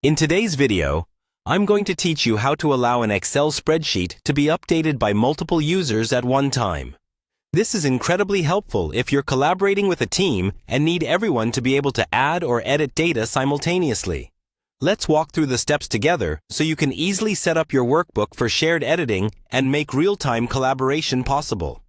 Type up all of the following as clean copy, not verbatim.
In today's video, I'm going to teach you how to allow an Excel spreadsheet to be updated by multiple users at one time. This is incredibly helpful if you're collaborating with a team and need everyone to be able to add or edit data simultaneously. Let's walk through the steps together so you can easily set up your workbook for shared editing and make real-time collaboration possible.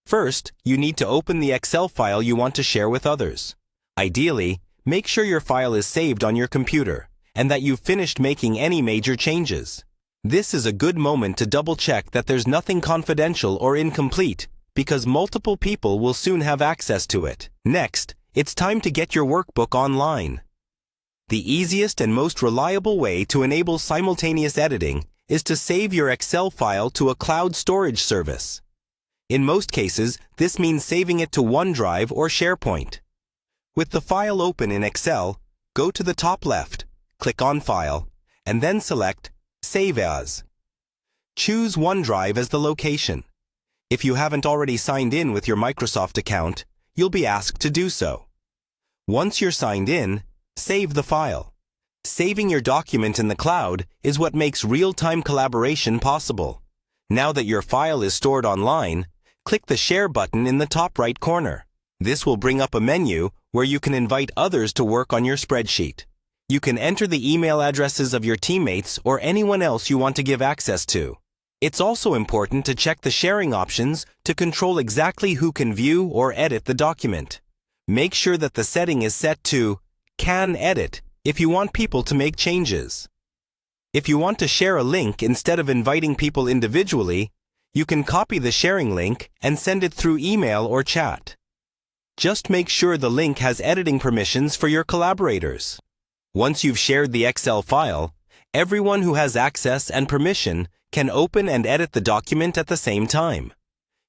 First, you need to open the Excel file you want to share with others. Ideally, make sure your file is saved on your computer and that you've finished making any major changes. This is a good moment to double-check that there's nothing confidential or incomplete, because multiple people will soon have access to it. Next, it's time to get your workbook online. The easiest and most reliable way to enable simultaneous editing is to save your Excel file to a cloud storage service. In most cases, this means saving it to OneDrive or SharePoint. With the file open in Excel, go to the top left, click on File, and then select Save As. Choose OneDrive as the location. If you haven't already signed in with your Microsoft account, you'll be asked to do so. Once you're signed in, save the file. Saving your document in the cloud is what makes real-time collaboration possible. Now that your file is stored online, click the Share button in the top right corner. This will bring up a menu where you can invite others to work on your spreadsheet. You can enter the email addresses of your teammates or anyone else you want to give access to. It's also important to check the sharing options to control exactly who can view or edit the document. Make sure that the setting is set to Can Edit if you want people to make changes. If you want to share a link instead of inviting people individually, you can copy the sharing link and send it through email or chat. Just make sure the link has editing permissions for your collaborators. Once you've shared the Excel file, everyone who has access and permission can open and edit the document at the same time.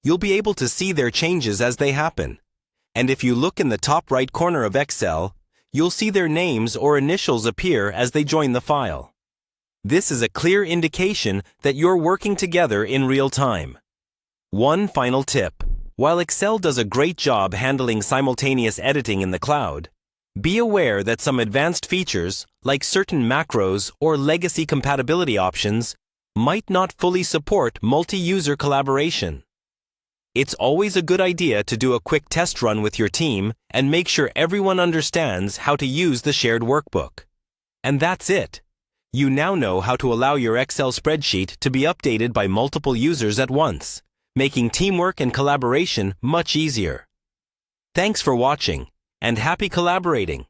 You'll be able to see their changes as they happen. And if you look in the top right corner of Excel, you'll see their names or initials appear as they join the file. This is a clear indication that you're working together in real time. One final tip. While Excel does a great job handling simultaneous editing in the cloud, be aware that some advanced features, like certain macros or legacy compatibility options, might not fully support multi-user collaboration. It's always a good idea to do a quick test run with your team and make sure everyone understands how to use the shared workbook. And that's it. You now know how to allow your Excel spreadsheet to be updated by multiple users at once, making teamwork and collaboration much easier. Thanks for watching, and happy collaborating!